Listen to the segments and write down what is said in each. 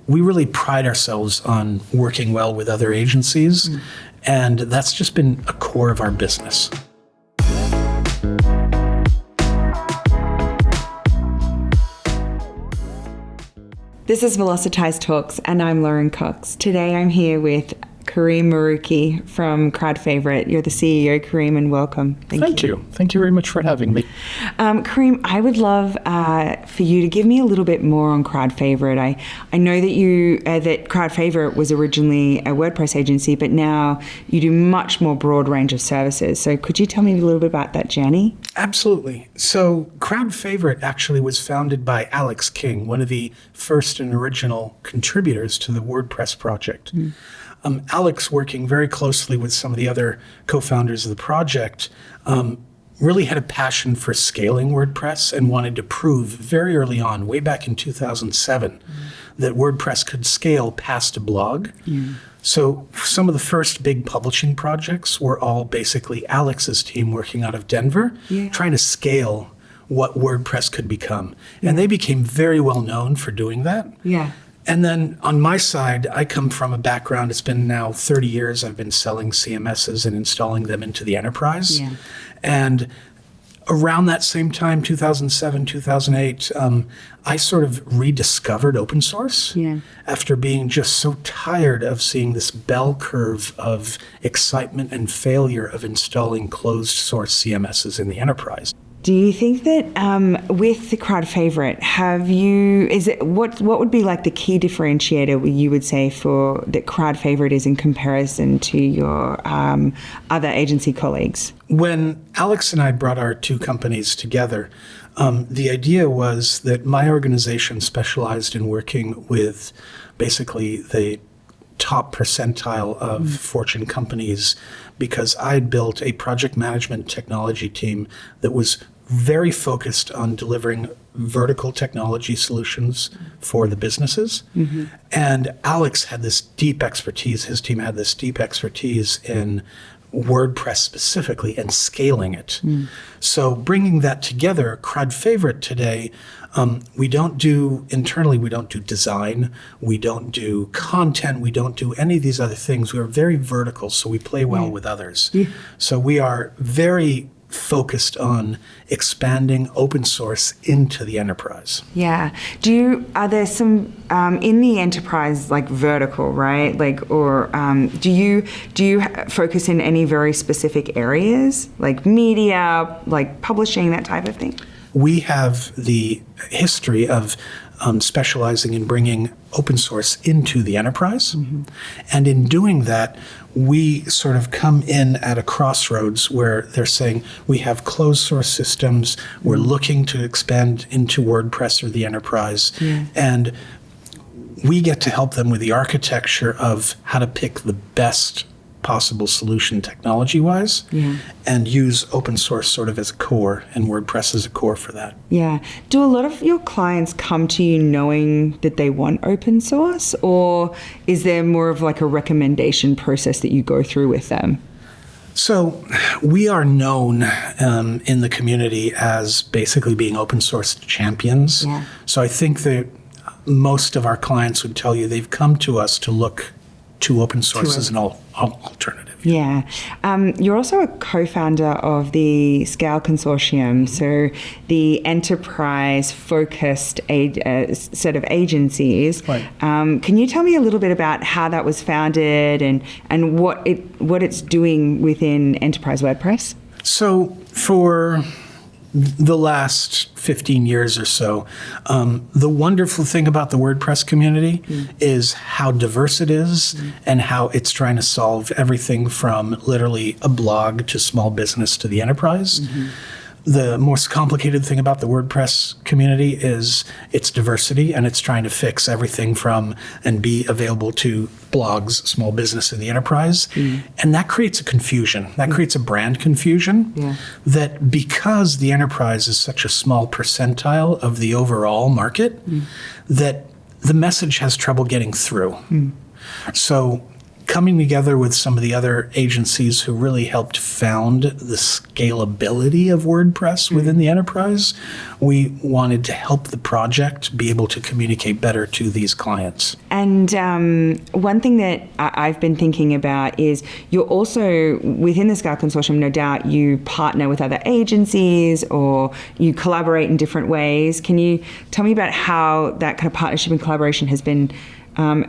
we really pride ourselves on working well with other agencies, and that's just been a core of our business. This is Velocitize Talks, and I'm Lauren Cox. Today I'm here with Karim Marucchi from Crowd Favorite. You're the CEO, Karim, and welcome. Thank you. Thank you very much for having me. Karim, I would love for you to give me a little bit more on Crowd Favorite. I know that that Crowd Favorite was originally a WordPress agency, but now you do much more broad range of services. So could you tell me a little bit about that journey? Absolutely. So Crowd Favorite actually was founded by Alex King, one of the first and original contributors to the WordPress project. Alex, working very closely with some of the other co-founders of the project, really had a passion for scaling WordPress and wanted to prove very early on, way back in 2007, that WordPress could scale past a blog. So some of the first big publishing projects were all basically Alex's team working out of Denver, trying to scale what WordPress could become. And they became very well known for doing that. And then on my side, I come from a background, it's been now 30 years I've been selling CMSs and installing them into the enterprise. And around that same time, 2007, 2008, I sort of rediscovered open source after being just so tired of seeing this bell curve of excitement and failure of installing closed source CMSs in the enterprise. Do you think that with the Crowd Favorite, what would be like the key differentiator you would say for that Crowd Favorite is in comparison to your other agency colleagues? When Alex and I brought our two companies together, the idea was that my organization specialized in working with basically the top percentile of Fortune companies because I'd built a project management technology team that was very focused on delivering vertical technology solutions for the businesses. And Alex had this deep expertise, his team had this deep expertise in WordPress specifically and scaling it. So bringing that together, Crowd Favorite today, we don't do design, we don't do content, we don't do any of these other things. We are very vertical, so we play well with others. So we are very focused on expanding open source into the enterprise. Are there some in the enterprise like vertical, right? Like, or do you focus in any very specific areas like media, like publishing, that type of thing? We have the history of specializing in bringing open source into the enterprise. And in doing that, we sort of come in at a crossroads where they're saying, we have closed source systems, we're looking to expand into WordPress or the enterprise, and we get to help them with the architecture of how to pick the best possible solution technology-wise and use open source sort of as a core, and WordPress as a core for that. Do a lot of your clients come to you knowing that they want open source, or is there more of like a recommendation process that you go through with them? So we are known in the community as basically being open source champions. So I think that most of our clients would tell you they've come to us to look to open source as an alternative. You're also a co-founder of the Scale Consortium, so the enterprise-focused set of agencies. Can you tell me a little bit about how that was founded and what it's doing within Enterprise WordPress? So for the last 15 years or so, the wonderful thing about the WordPress community is how diverse it is and how it's trying to solve everything from literally a blog to small business to the enterprise. The most complicated thing about the WordPress community is its diversity, and it's trying to fix everything from and be available to blogs, small business, and the enterprise. And that creates a confusion. That creates a brand confusion that because the enterprise is such a small percentile of the overall market, that the message has trouble getting through. So coming together with some of the other agencies who really helped found the scalability of WordPress within the enterprise, we wanted to help the project be able to communicate better to these clients. And one thing that I've been thinking about is you're also, within the Scale Consortium, no doubt you partner with other agencies or you collaborate in different ways. Can you tell me about how that kind of partnership and collaboration has been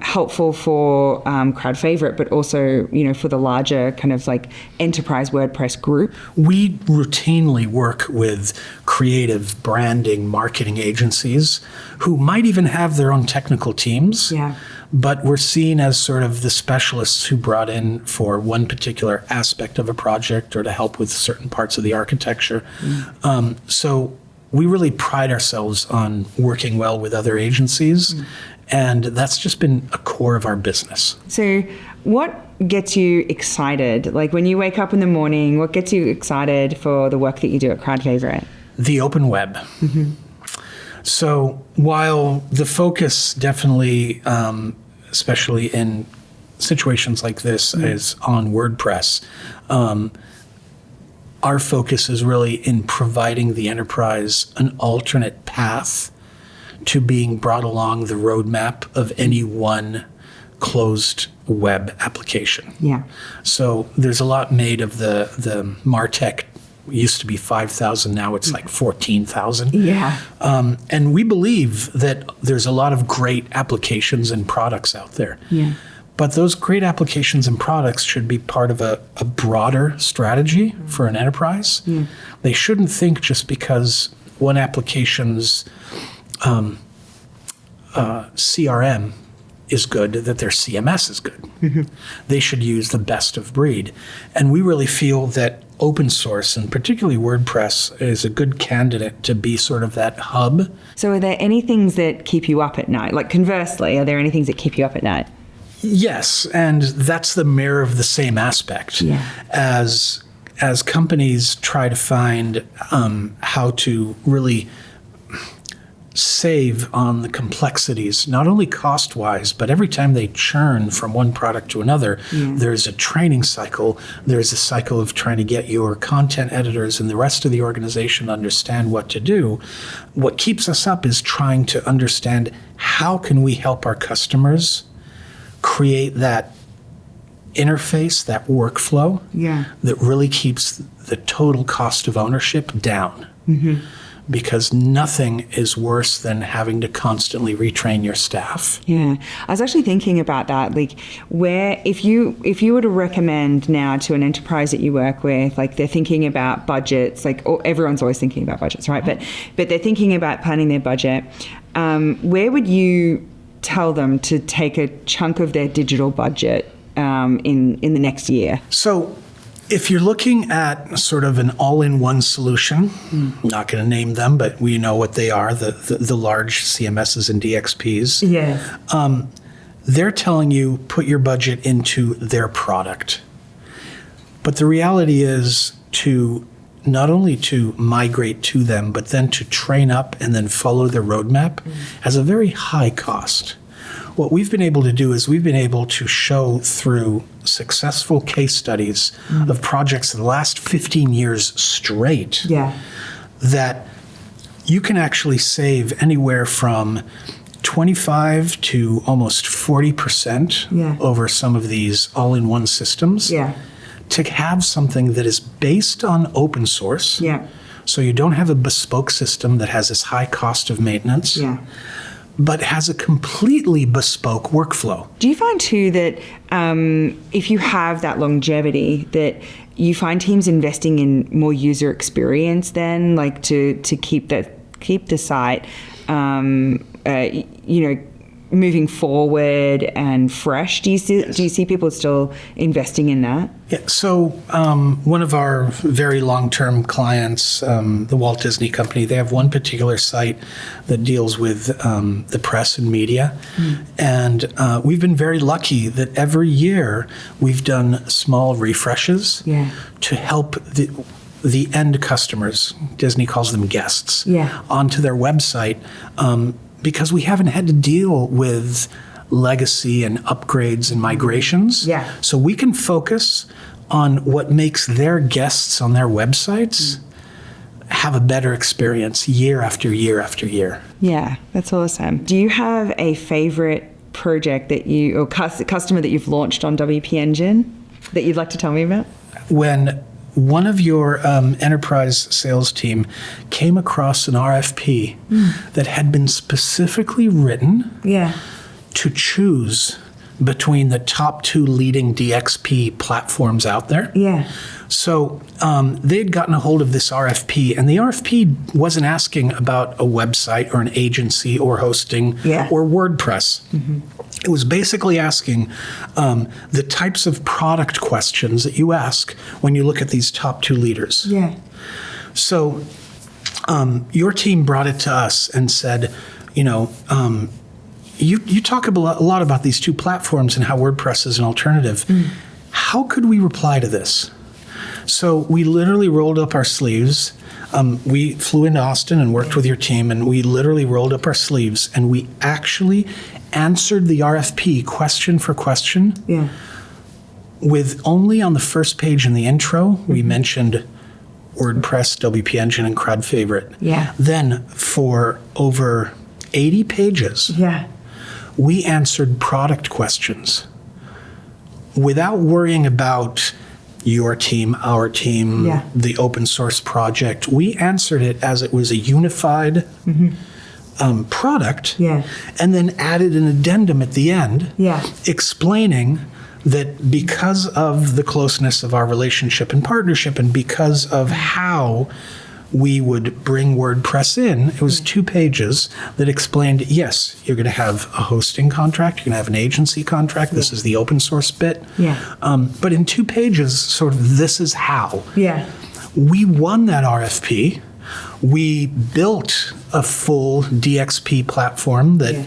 helpful for Crowd Favorite, but also, for the larger kind of like enterprise WordPress group? We routinely work with creative branding marketing agencies who might even have their own technical teams. Yeah. But we're seen as sort of the specialists who brought in for one particular aspect of a project or to help with certain parts of the architecture. So we really pride ourselves on working well with other agencies. And that's just been a core of our business. So what gets you excited? Like when you wake up in the morning, what gets you excited for the work that you do at Crowd Favorite? The open web. So while the focus definitely, especially in situations like this, is on WordPress, our focus is really in providing the enterprise an alternate path to being brought along the roadmap of any one closed web application. Yeah. So there's a lot made of the MarTech. Used to be 5,000, now it's like 14,000. Yeah. And we believe that there's a lot of great applications and products out there. Yeah. But those great applications and products should be part of a broader strategy for an enterprise. They shouldn't think just because one application's CRM is good that their CMS is good. They should use the best of breed. And we really feel that open source, and particularly WordPress, is a good candidate to be sort of that hub. So are there any things that keep you up at night? Like conversely, are there any things that keep you up at night? Yes, and that's the mirror of the same aspect. Yeah. As companies try to find how to really save on the complexities, not only cost-wise, but every time they churn from one product to another, there's a training cycle. There's a cycle of trying to get your content editors and the rest of the organization to understand what to do. What keeps us up is trying to understand how can we help our customers create that interface, that workflow that really keeps the total cost of ownership down. Because nothing is worse than having to constantly retrain your staff. Yeah, I was actually thinking about that. Like, where if you were to recommend now to an enterprise that you work with, like they're thinking about budgets, like everyone's always thinking about budgets, right? But they're thinking about planning their budget. Where would you tell them to take a chunk of their digital budget in the next year? So, if you're looking at sort of an all-in-one solution, I'm not going to name them, but we know what they are, the large CMSs and DXPs. Yeah. They're telling you put your budget into their product. But the reality is to not only to migrate to them, but then to train up and then follow their roadmap has a very high cost. What we've been able to do is we've been able to show through successful case studies of projects in the last 15 years straight that you can actually save anywhere from 25 to almost 40% over some of these all-in-one systems to have something that is based on open source. So you don't have a bespoke system that has this high cost of maintenance. But has a completely bespoke workflow. Do you find too that if you have that longevity, that you find teams investing in more user experience then, like to keep the site, moving forward and fresh? Do you see people still investing in that? Yeah. So one of our very long-term clients, the Walt Disney Company, they have one particular site that deals with the press and media. And we've been very lucky that every year we've done small refreshes to help the end customers, Disney calls them guests, onto their website, because we haven't had to deal with legacy and upgrades and migrations. Yeah. So we can focus on what makes their guests on their websites have a better experience year after year after year. Yeah, that's awesome. Do you have a favorite project that you, or customer that you've launched on WP Engine that you'd like to tell me about? When one of your enterprise sales team came across an RFP that had been specifically written to choose between the top 2 leading DXP platforms out there. Yeah. So they'd gotten a hold of this RFP, and the RFP wasn't asking about a website or an agency or hosting or WordPress. It was basically asking the types of product questions that you ask when you look at these top 2 leaders. Yeah. So your team brought it to us and said, you talk a lot about these 2 platforms and how WordPress is an alternative. How could we reply to this? So we literally rolled up our sleeves. We flew into Austin and worked with your team, and we literally rolled up our sleeves and we actually answered the RFP question for question. Yeah. With only on the first page in the intro, we mentioned WordPress, WP Engine, and Crowd Favorite. Yeah. Then for over 80 pages, we answered product questions without worrying about your team, our team, the open source project. We answered it as it was a unified product, and then added an addendum at the end explaining that because of the closeness of our relationship and partnership, and because of how we would bring WordPress in, it was 2 pages that explained, yes, you're going to have a hosting contract, you're going to have an agency contract, this is the open source bit. But in 2 pages, sort of, this is how. We won that RFP. We built a full DXP platform that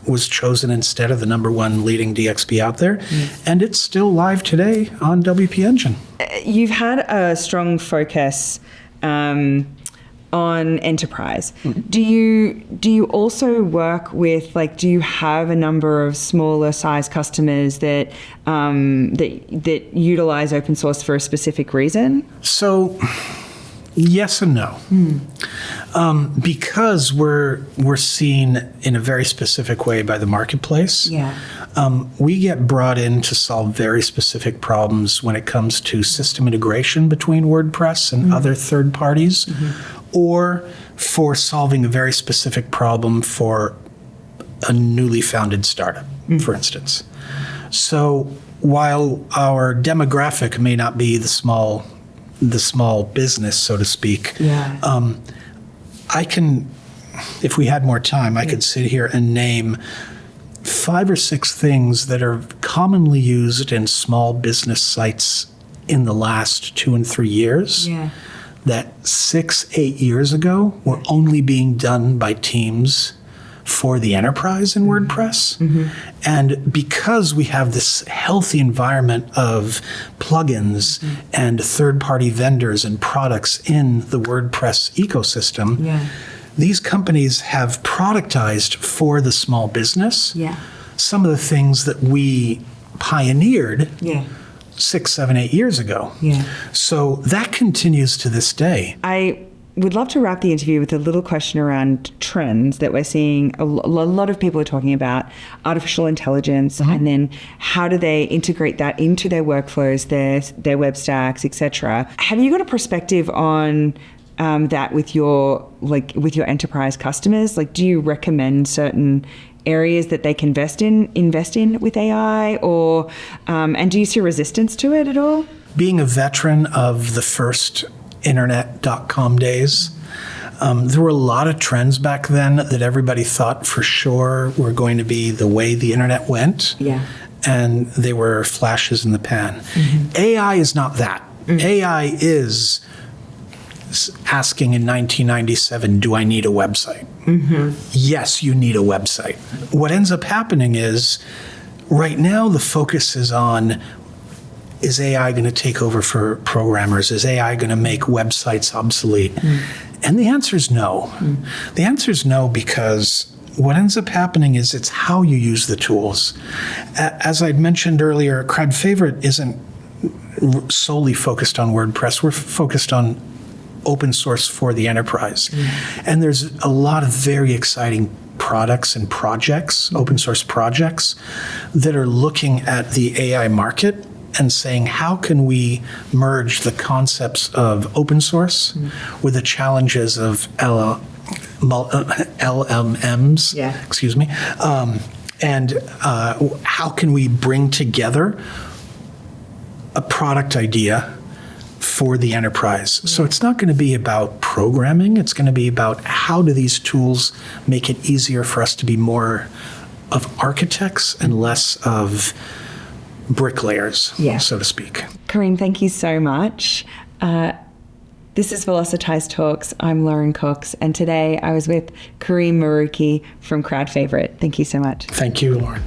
was chosen instead of the number 1 leading DXP out there, and it's still live today on WP Engine. You've had a strong focus on enterprise. Do you also work with, do you have a number of smaller size customers that that utilize open source for a specific reason? So yes and no. Because we're seen in a very specific way by the marketplace. We get brought in to solve very specific problems when it comes to system integration between WordPress and other third parties, or for solving a very specific problem for a newly founded startup, for instance. So while our demographic may not be the small business, so to speak, I can, if we had more time, I could sit here and name 5 or 6 things that are commonly used in small business sites in the last 2 and 3 years that 6-8 years ago were only being done by teams for the enterprise in WordPress. And because we have this healthy environment of plugins and third-party vendors and products in the WordPress ecosystem, these companies have productized for the small business some of the things that we pioneered 6, 7, 8 years ago. So that continues to this day. I would love to wrap the interview with a little question around trends that we're seeing. A lot of people are talking about artificial intelligence, and then how do they integrate that into their workflows, their web stacks, etc. Have you got a perspective on that with your enterprise customers? Do you recommend certain areas that they can invest in with AI, or and do you see resistance to it at all? Being a veteran of the first internet.com days, there were a lot of trends back then that everybody thought for sure were going to be the way the internet went. And they were flashes in the pan. AI is not that. AI is asking in 1997, do I need a website? Yes, you need a website. What ends up happening is, right now the focus is on, is AI going to take over for programmers? Is AI going to make websites obsolete? And the answer is no. The answer is no, because what ends up happening is it's how you use the tools. As I'd mentioned earlier, Crowd Favorite isn't solely focused on WordPress. We're focused on open source for the enterprise. And there's a lot of very exciting products and projects, open source projects, that are looking at the AI market and saying, how can we merge the concepts of open source with the challenges of LLMs, excuse me, and how can we bring together a product idea for the enterprise. So it's not going to be about programming. It's going to be about how do these tools make it easier for us to be more of architects and less of bricklayers, so to speak. Karim, thank you so much. This is Velocitize Talks. I'm Lauren Cox, and today I was with Karim Marucchi from Crowd Favorite. Thank you so much. Thank you, Lauren.